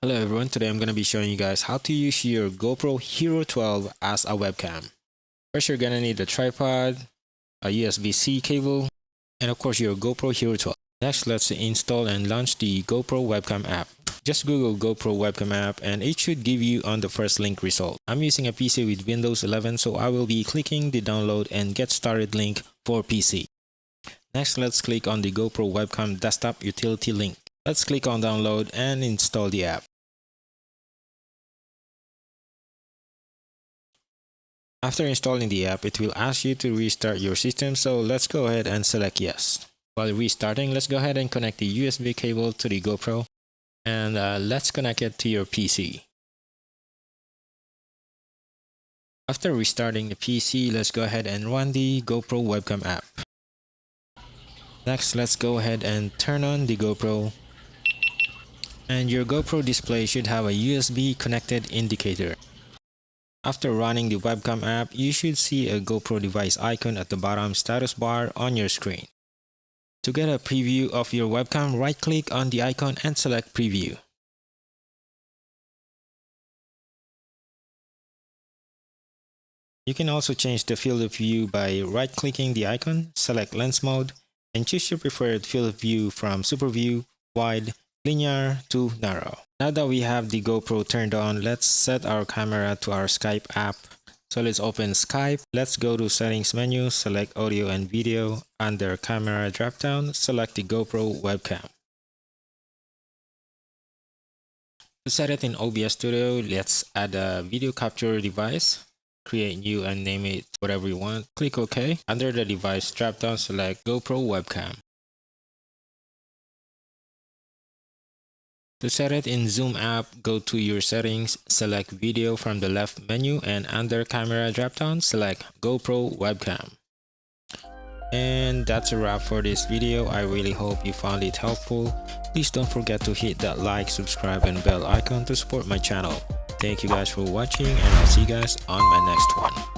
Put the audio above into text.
Hello everyone, today I'm going to be showing you guys how to use your GoPro Hero 12 as a webcam. First you're going to need a tripod, a USB-C cable, and of course your GoPro Hero 12. Next, let's install and launch the GoPro webcam app. Just Google GoPro webcam app and it should give you on the first link result. I'm using a PC with Windows 11, so I will be clicking the download and get started link for PC. Next, let's click on the GoPro webcam desktop utility link. Let's click on download and install the app. After installing the app, it will ask you to restart your system, so let's go ahead and select yes. While restarting, let's go ahead and connect the USB cable to the GoPro and let's connect it to your PC. After restarting the PC, let's go ahead and run the GoPro webcam app. Next, let's go ahead and turn on the GoPro. And your GoPro display should have a USB connected indicator. After running the webcam app, you should see a GoPro device icon at the bottom status bar on your screen. To get a preview of your webcam, right-click on the icon and select Preview. You can also change the field of view by right-clicking the icon, select Lens Mode, and choose your preferred field of view from Super View, Wide, Linear to Narrow. Now that we have the GoPro turned on, let's set our camera to our Skype app. So let's open Skype. Let's go to Settings menu, select Audio and Video. Under Camera dropdown, select the GoPro webcam. To set it in OBS Studio, let's add a video capture device. Create new and name it whatever you want. Click OK. Under the device dropdown, select GoPro webcam. To set it in Zoom app, go to your settings, select video from the left menu, and under camera dropdown, select GoPro webcam. And that's a wrap for this video. I really hope you found it helpful. Please don't forget to hit that like, subscribe, and bell icon to support my channel. Thank you guys for watching, and I'll see you guys on my next one.